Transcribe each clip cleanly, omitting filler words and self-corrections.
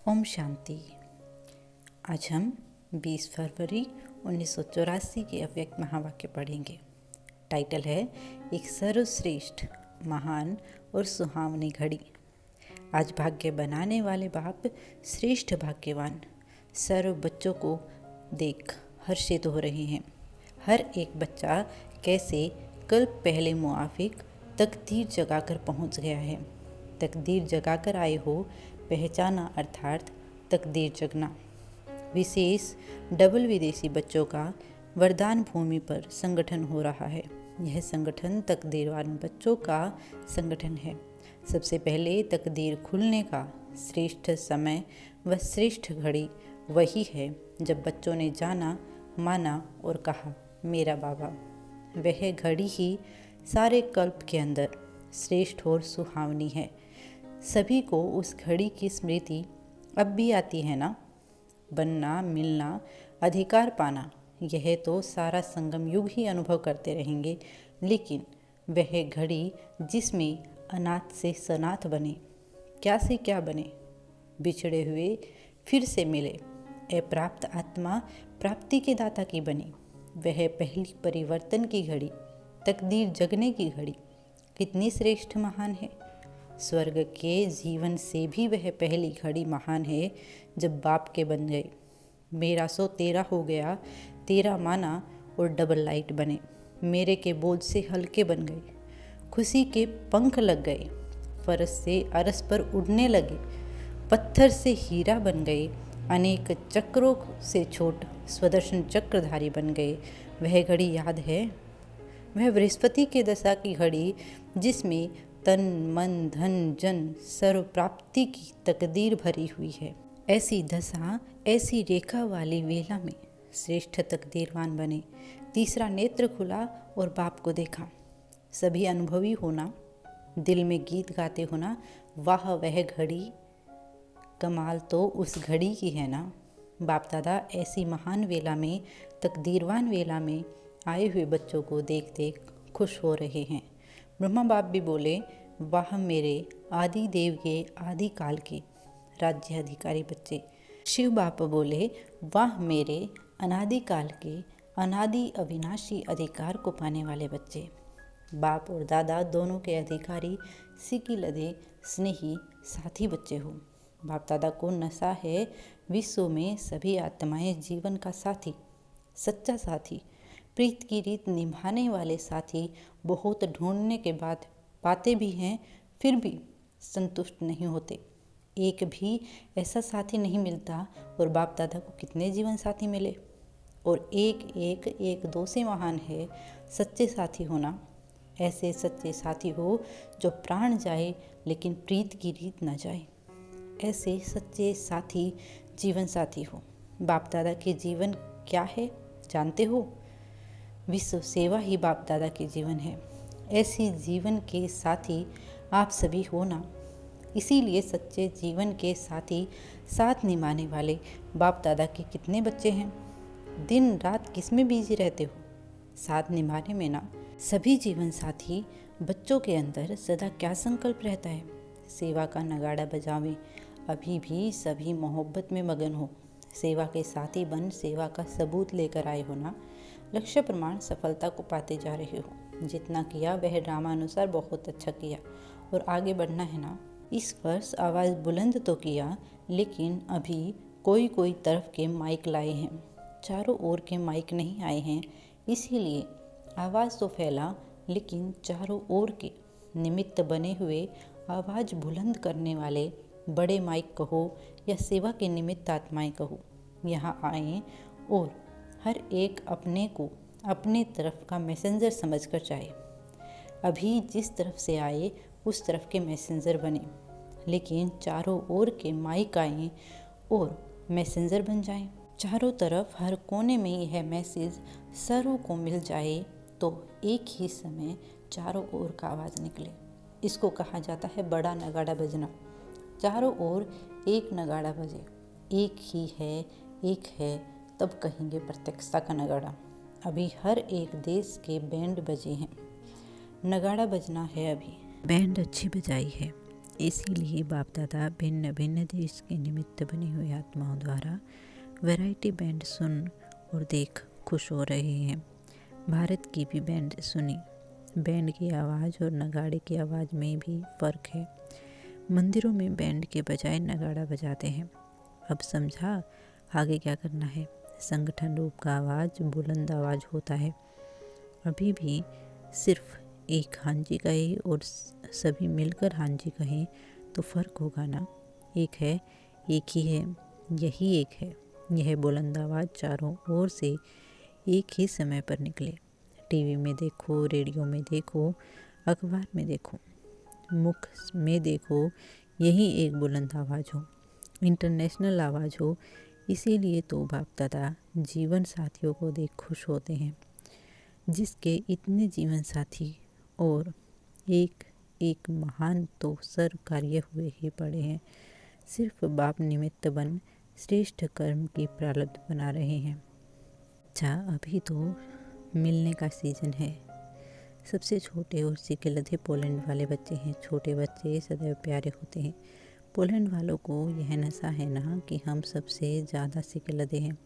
ओम शांति। आज हम 20 फरवरी 1984 के अव्यक्त महावाक्य पढ़ेंगे। टाइटल है एक सर्वश्रेष्ठ, महान और सुहावनी घड़ी। आज भाग्य बनाने वाले बाप श्रेष्ठ भाग्यवान सर्व बच्चों को देख हर्षित हो रहे हैं। हर एक बच्चा कैसे कल्प पहले मुआफिक तकदीर जगाकर पहुंच गया है। तकदीर जगाकर आए हो, पहचाना अर्थात तकदीर जगना। विशेष डबल विदेशी बच्चों का वरदान भूमि पर संगठन हो रहा है। यह संगठन तकदीरवान बच्चों का संगठन है। सबसे पहले तकदीर खुलने का श्रेष्ठ समय व श्रेष्ठ घड़ी वही है जब बच्चों ने जाना, माना और कहा मेरा बाबा। वह घड़ी ही सारे कल्प के अंदर श्रेष्ठ और सुहावनी है। सभी को उस घड़ी की स्मृति अब भी आती है ना। बनना, मिलना, अधिकार पाना, यह तो सारा संगम युग ही अनुभव करते रहेंगे। लेकिन वह घड़ी जिसमें अनाथ से सनाथ बने, क्या से क्या बने, बिछड़े हुए फिर से मिले, अप्राप्त आत्मा प्राप्ति के दाता की बनी, वह पहली परिवर्तन की घड़ी, तकदीर जगने की घड़ी कितनी श्रेष्ठ महान है। स्वर्ग के जीवन से भी वह पहली घड़ी महान है जब बाप के बन गए। मेरा सो तेरा हो गया, तेरा माना और डबल लाइट बने। मेरे के बोझ से हल्के बन गए, खुशी के पंख लग गए, फरस से अरस पर उड़ने लगे, पत्थर से हीरा बन गए, अनेक चक्रों से छोट स्वदर्शन चक्रधारी बन गए। वह घड़ी याद है, वह बृहस्पति के दशा की घड़ी जिसमें तन मन धन जन सर्व प्राप्ति की तकदीर भरी हुई है। ऐसी दशा, ऐसी रेखा वाली वेला में श्रेष्ठ तकदीरवान बने। तीसरा नेत्र खुला और बाप को देखा। सभी अनुभवी होना, दिल में गीत गाते होना, वाह वह घड़ी, कमाल तो उस घड़ी की है ना। बाप दादा ऐसी महान वेला में, तकदीरवान वेला में आए हुए बच्चों को देख देख खुश हो रहे हैं। ब्रह्मा बाप भी बोले, वाह मेरे आदि देव के आदि काल के राज्य अधिकारी बच्चे। शिव बाप बोले, वाह मेरे अनादि काल के अनादि अविनाशी अधिकार को पाने वाले बच्चे। बाप और दादा दोनों के अधिकारी, सिकी लदे स्नेही साथी बच्चे हो। बाप दादा को नशा है विश्व में सभी आत्माएं जीवन का साथी, सच्चा साथी, प्रीत की रीत निभाने वाले साथी बहुत ढूंढने के बाद पाते भी हैं, फिर भी संतुष्ट नहीं होते। एक भी ऐसा साथी नहीं मिलता। और बाप दादा को कितने जीवन साथी मिले। और एक दो से महान है सच्चे साथी होना। ऐसे सच्चे साथी हो जो प्राण जाए लेकिन प्रीत की रीत न जाए। ऐसे सच्चे साथी जीवन साथी हो। बाप दादा के जीवन क्या है जानते हो? विश्व सेवा ही बाप दादा के जीवन है। ऐसी जीवन के साथी आप सभी हो ना। इसीलिए सच्चे जीवन के साथी, साथ निभाने वाले बाप दादा के कितने बच्चे हैं। दिन रात किस में बिजी रहते हो? साथ निभाने में ना। सभी जीवन साथी बच्चों के अंदर सदा क्या संकल्प रहता है? सेवा का नगाड़ा बजावें। अभी भी सभी मोहब्बत में मगन हो। सेवा के साथी बन सेवा का सबूत लेकर आए हो ना। लक्ष्य प्रमाण सफलता को पाते जा रहे हो। जितना किया वह ड्रामानुसार बहुत अच्छा किया और आगे बढ़ना है ना। इस वर्ष आवाज़ बुलंद तो किया, लेकिन अभी कोई कोई तरफ के माइक लाए हैं, चारों ओर के माइक नहीं आए हैं। इसीलिए आवाज़ तो फैला, लेकिन चारों ओर के निमित्त बने हुए आवाज़ बुलंद करने वाले बड़े माइक कहो या सेवा के निमित्त आत्माएं कहो, यहाँ आए और हर एक अपने को अपने तरफ का मैसेंजर समझकर जाए। अभी जिस तरफ से आए उस तरफ के मैसेंजर बने, लेकिन चारों ओर के माइक आए और मैसेंजर बन जाएं। चारों तरफ हर कोने में यह मैसेज सर्व को मिल जाए तो एक ही समय चारों ओर का आवाज़ निकले। इसको कहा जाता है बड़ा नगाड़ा बजना। चारों ओर एक नगाड़ा बजे, एक है तब कहेंगे प्रत्यक्षता का नगाड़ा। अभी हर एक देश के बैंड बजे हैं, नगाड़ा बजना है। अभी बैंड अच्छी बजाई है, इसीलिए बाप दादा भिन्न भिन्न देश के निमित्त बनी हुई आत्माओं द्वारा वैरायटी बैंड सुन और देख खुश हो रहे हैं। भारत की भी बैंड सुनी। बैंड की आवाज़ और नगाड़े की आवाज़ में भी फ़र्क है। मंदिरों में बैंड के बजाय नगाड़ा बजाते हैं। अब समझा आगे क्या करना है। संगठन रूप का आवाज़ बुलंद आवाज़ होता है। अभी भी सिर्फ एक हाँ जी कहे और सभी मिलकर हाँ जी कहें तो फ़र्क होगा ना। एक है, एक ही है, यही एक है। यह बुलंद आवाज़ चारों ओर से एक ही समय पर निकले। टीवी में देखो, रेडियो में देखो, अखबार में देखो, मुख में देखो, यही एक बुलंद आवाज़ हो, इंटरनेशनल आवाज़ हो। इसीलिए तो बाप दादा जीवन साथियों को देख खुश होते हैं, जिसके इतने जीवन साथी और एक एक महान तो सर्व कार्य हुए ही पड़े हैं। सिर्फ बाप निमित्त बन श्रेष्ठ कर्म की प्रारब्ध बना रहे हैं। अच्छा, अभी तो मिलने का सीज़न है। सबसे छोटे और सिकलधे पोलैंड वाले बच्चे हैं। छोटे बच्चे सदैव प्यारे होते हैं। पोलैंड वालों को यह नशा है ना कि हम सबसे ज़्यादा सिकलधे हैं।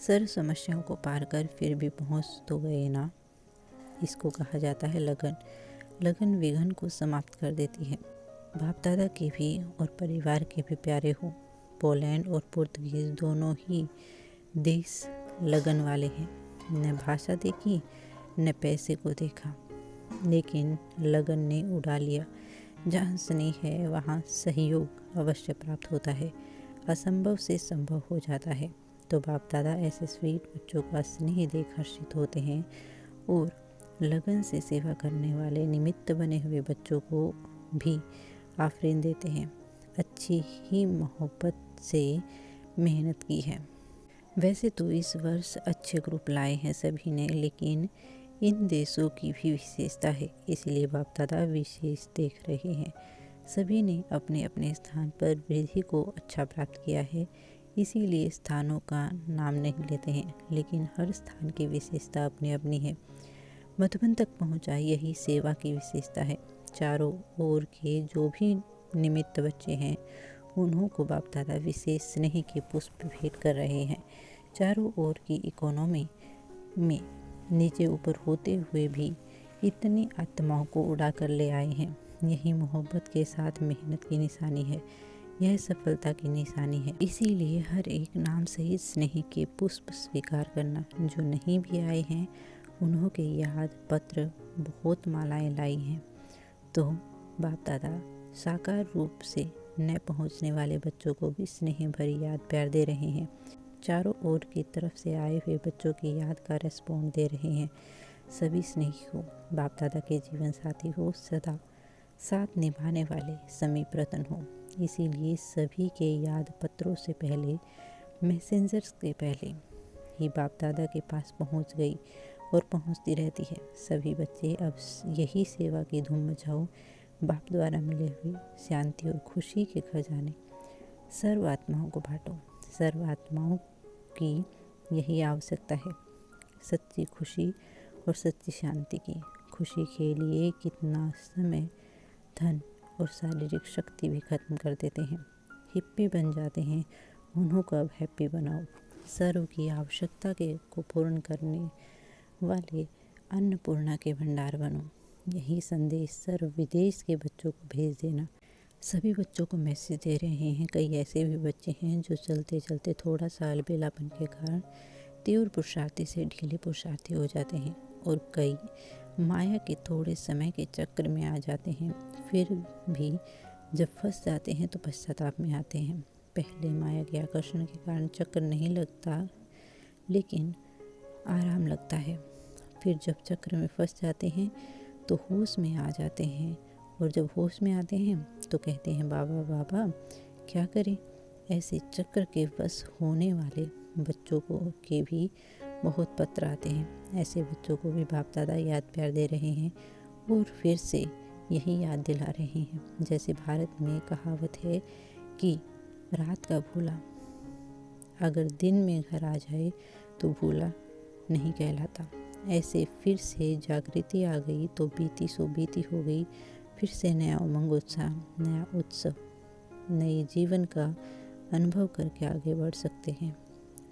सर समस्याओं को पार कर फिर भी पहुंच तो गए ना। इसको कहा जाता है लगन। लगन विघन को समाप्त कर देती है। बाप दादा के भी और परिवार के भी प्यारे हो। पोलैंड और पुर्तगीज दोनों ही देश लगन वाले हैं। न भाषा देखी न पैसे को देखा, लेकिन लगन ने उड़ा लिया। जहाँ स्नेह है वहाँ सहयोग अवश्य प्राप्त होता है। असंभव से संभव हो जाता है। तो बाप दादा ऐसे स्वीट बच्चों का स्नेह देख हर्षित होते हैं और लगन से सेवा करने वाले निमित्त बने हुए बच्चों को भी आफरीन देते हैं। अच्छी ही मोहब्बत से मेहनत की है। वैसे तो इस वर्ष अच्छे ग्रुप लाए हैं सभी ने, लेकिन इन देशों की भी विशेषता है, इसलिए बाप दादा विशेष देख रहे हैं। सभी ने अपने अपने स्थान पर वृद्धि को अच्छा प्राप्त किया है, इसीलिए स्थानों का नाम नहीं लेते हैं, लेकिन हर स्थान की विशेषता अपनी अपनी है। मधुबन तक पहुंचा यही सेवा की विशेषता है। चारों ओर के जो भी निमित्त बच्चे हैं उन्हों को बाप दादा विशेष स्नेह के पुष्प भेंट कर रहे हैं। चारों ओर की इकोनॉमी में नीचे ऊपर होते हुए भी इतनी आत्माओं को उड़ा कर ले आए हैं। यही मोहब्बत के साथ मेहनत की निशानी है। यह सफलता की निशानी है। इसीलिए हर एक नाम सहित स्नेह के पुष्प स्वीकार करना। जो नहीं भी आए हैं उन्हों के याद पत्र बहुत मालाएं लाई हैं। तो बाप दादा साकार रूप से न पहुंचने वाले बच्चों को भी स्नेह भरी याद प्यार दे रहे हैं। चारों ओर की तरफ से आए हुए बच्चों की याद का रेस्पॉन्ड दे रहे हैं। सभी स्नेही हो, बाप दादा के जीवन साथी हो, सदा साथ निभाने वाले समीप रतन हो। इसीलिए सभी के याद पत्रों से पहले, मैसेंजर्स के पहले ही बाप दादा के पास पहुंच गई और पहुंचती रहती है। सभी बच्चे अब यही सेवा की धूम मचाओ। बाप द्वारा मिले हुए शांति और खुशी के खजाने सर्व आत्माओं को बांटो। सर्व आत्माओं की यही आवश्यकता है, सच्ची खुशी और सच्ची शांति की। खुशी के लिए कितना समय, धन और शारीरिक शक्ति भी खत्म कर देते हैं। हिप्पी बन जाते हैं, उन्हों को अब हैप्पी बनाओ। सर्व की आवश्यकता के को पूर्ण करने वाले अन्नपूर्णा के भंडार बनो। यही संदेश सर्व विदेश के बच्चों को भेज देना। सभी बच्चों को मैसेज दे रहे हैं। कई ऐसे भी बच्चे हैं जो चलते चलते थोड़ा सा अलबेलापन के कारण तीव्र पुरुषार्थी से ढीले पुरुषार्थी हो जाते हैं, और कई माया के थोड़े समय के चक्र में आ जाते हैं। फिर भी जब फंस जाते हैं तो पश्चाताप में आते हैं। पहले माया के आकर्षण के कारण चक्र नहीं लगता, लेकिन आराम लगता है। फिर जब चक्र में फंस जाते हैं तो होश में आ जाते हैं, और जब होश में आते हैं तो कहते हैं बाबा बाबा क्या करें। ऐसे चक्र के वश होने वाले बच्चों को के भी बहुत पत्र आते हैं। ऐसे बच्चों को भी बाप दादा याद प्यार दे रहे हैं और फिर से यही याद दिला रहे हैं। जैसे भारत में कहावत है कि रात का भूला अगर दिन में घर आ जाए तो भूला नहीं कहलाता। ऐसे फिर से जागृति आ गई तो बीती सो बीती हो गई। फिर से नया उमंग, उत्साह, नया उत्सव, नई जीवन का अनुभव करके आगे बढ़ सकते हैं।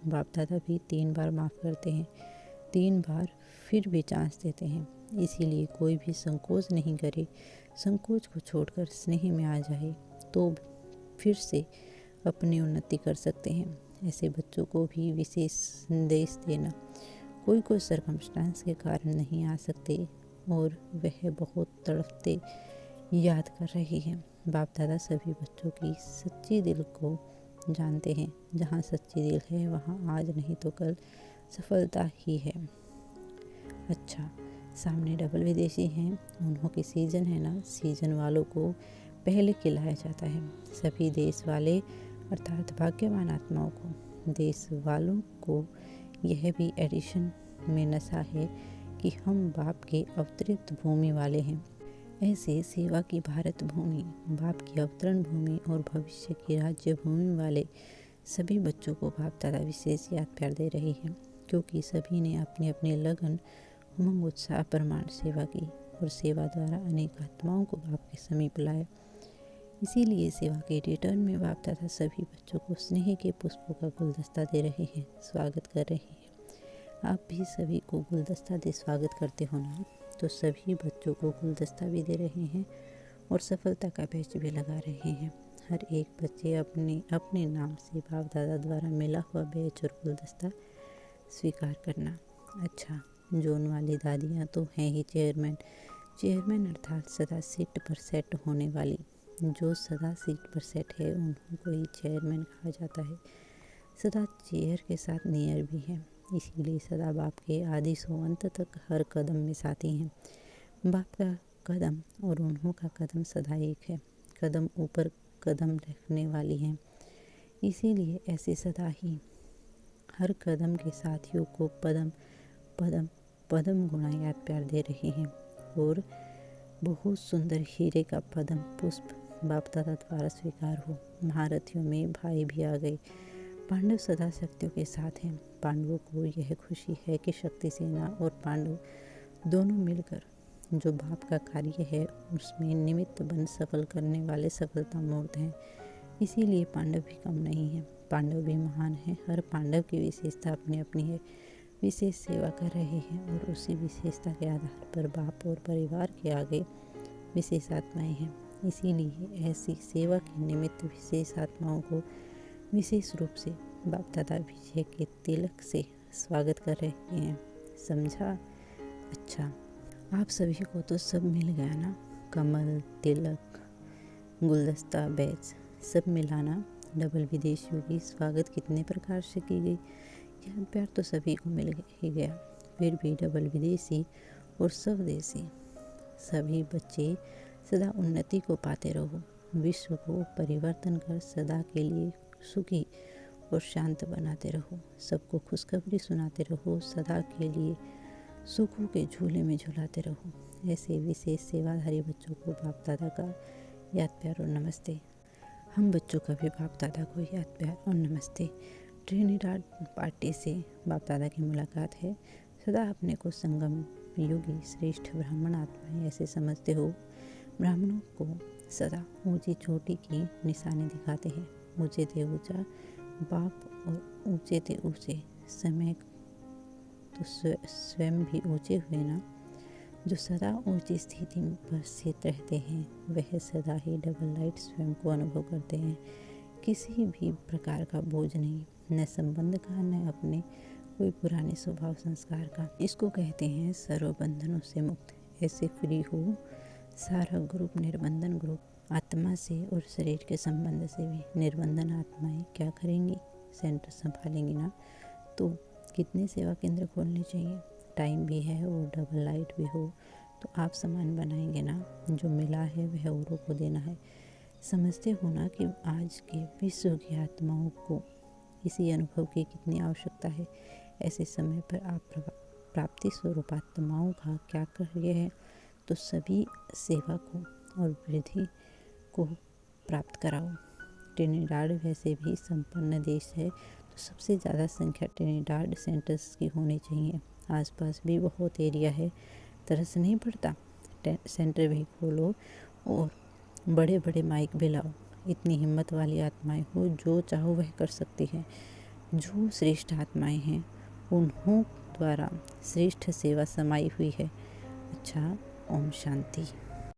बाप दादा भी 3 बार माफ़ करते हैं, 3 बार फिर भी चांस देते हैं। इसीलिए कोई भी संकोच नहीं करे, संकोच को छोड़कर स्नेह में आ जाए तो फिर से अपनी उन्नति कर सकते हैं। ऐसे बच्चों को भी विशेष संदेश देना। कोई सर्कमस्टांस के कारण नहीं आ सकते और वह बहुत तड़पते याद कर रही हैं। बाप दादा सभी बच्चों की सच्ची दिल को जानते हैं। जहाँ सच्ची दिल है वहाँ आज नहीं तो कल सफलता ही है। अच्छा, सामने डबल विदेशी हैं, उन्हों की सीज़न है ना, सीज़न वालों को पहले खिलाया जाता है। सभी देश वाले अर्थात भाग्यवान आत्माओं को, देश वालों को यह भी एडिशन में नशा है कि हम बाप के अवतरित भूमि वाले हैं। ऐसे सेवा की भारत भूमि, बाप की अवतरण भूमि और भविष्य की राज्य भूमि वाले सभी बच्चों को बाप दादा विशेष याद प्यार दे रही है, क्योंकि सभी ने अपने अपने लगन, उमंग, उत्साह, प्रमाण सेवा की और सेवा द्वारा अनेक आत्माओं को बाप के समीप लाया। इसीलिए सेवा के रिटर्न में बाप दादा सभी बच्चों को स्नेह के पुष्पों का गुलदस्ता दे रहे हैं, स्वागत कर रहे हैं। आप भी सभी को गुलदस्ता दे स्वागत करते हो ना, तो सभी बच्चों को गुलदस्ता भी दे रहे हैं और सफलता का बैच भी लगा रहे हैं। हर एक बच्चे अपने अपने नाम से बाप दादा द्वारा मिला हुआ बैच और गुलदस्ता स्वीकार करना। अच्छा, जोन वाली दादियाँ तो हैं ही चेयरमैन अर्थात सदा सीट पर सेट होने वाली। जो सदा सीट पर सेट है उनको ही चेयरमैन कहा जाता है। सदा चेयर के साथ नियर भी है, इसीलिए सदा बाप के आदि से अंत तक हर कदम में साथी हैं। बाप का कदम और उन्हों का कदम सदा एक है, कदम ऊपर कदम रखने वाली हैं। इसीलिए ऐसे सदा ही हर कदम के साथियों को पदम पदम पदम गुणा याद प्यार दे रहे हैं। और बहुत सुंदर हीरे का पदम पुष्प बाप दादा द्वारा स्वीकार हो। महारथियों में भाई भी आ गए। पांडव सदा शक्तियों के साथ हैं। पांडवों को यह खुशी है कि शक्ति सेना और पांडव दोनों मिलकर जो बाप का कार्य है उसमें निमित्त बन सफल करने वाले सफलता मूर्त हैं। इसीलिए पांडव भी कम नहीं है, पांडव भी महान हैं। हर पांडव की विशेषता अपनी अपनी है, विशेष सेवा कर रहे हैं और उसी विशेषता के आधार पर बाप और परिवार के आगे विशेष आत्माएँ हैं। इसीलिए ऐसी सेवा के निमित्त विशेष आत्माओं को विशेष रूप से बाप दादा विजय के तिलक से स्वागत कर रहे हैं। समझा? अच्छा, आप सभी को तो सब मिल गया ना, कमल, तिलक, गुलदस्ता, बैच सब मिलाना। डबल विदेशियों की स्वागत कितने प्रकार से की गई, यह प्यार तो सभी को मिल ही गया। फिर भी डबल विदेशी और स्वदेशी सभी बच्चे सदा उन्नति को पाते रहो, विश्व को परिवर्तन कर सदा के लिए सुखी और शांत बनाते रहो, सबको खुशखबरी सुनाते रहो, सदा के लिए सुखों के झूले में झुलाते रहो। ऐसे विशेष सेवाधारी बच्चों को बाप दादा का याद प्यार और नमस्ते। हम बच्चों का भी बाप दादा को याद प्यार और नमस्ते। ट्रिनिडाड पार्टी से बाप दादा की मुलाकात है। सदा अपने को संगम योगी श्रेष्ठ ब्राह्मण आत्माएं ऐसे समझते हो। ब्राह्मणों को सदा ऊंची चोटी की निशानी दिखाते हैं। ऊंचे थे ऊंचा बाप और ऊंचे थे ऊंचे समय तो स्वयं भी ऊंचे हुए ना। जो सदा ऊंची स्थिति पर स्थित रहते हैं वह सदा ही डबल लाइट स्वयं को अनुभव करते हैं। किसी भी प्रकार का बोझ नहीं, न संबंध का न अपने कोई पुराने स्वभाव संस्कार का। इसको कहते हैं सर्व बंधनों से मुक्त। ऐसे फ्री हो सारा ग्रुप निर्बंधन ग्रुप। आत्मा से और शरीर के संबंध से भी निर्बंधन आत्माएं क्या करेंगी, सेंटर संभालेंगी ना। तो कितने सेवा केंद्र खोलने चाहिए, टाइम भी है और डबल लाइट भी हो तो आप सामान बनाएंगे ना। जो मिला है वह औरों को देना है। समझते हो ना कि आज के विश्व की आत्माओं को इसी अनुभव की कितनी आवश्यकता है। ऐसे समय पर आप प्राप्ति स्वरूप आत्माओं का क्या कार्य है, तो सभी सेवा को और वृद्धि को प्राप्त कराओ। ट्रिनिडाड वैसे भी संपन्न देश है तो सबसे ज़्यादा संख्या ट्रिनिडाड सेंटर्स की होनी चाहिए। आसपास भी बहुत एरिया है, तरस नहीं पड़ता, सेंटर भी खोलो और बड़े बड़े माइक भी लाओ। इतनी हिम्मत वाली आत्माएं हो, जो चाहो वह कर सकती है। जो श्रेष्ठ आत्माएं हैं उन्हों द्वारा श्रेष्ठ सेवा समाई हुई है। अच्छा, ओम शांति।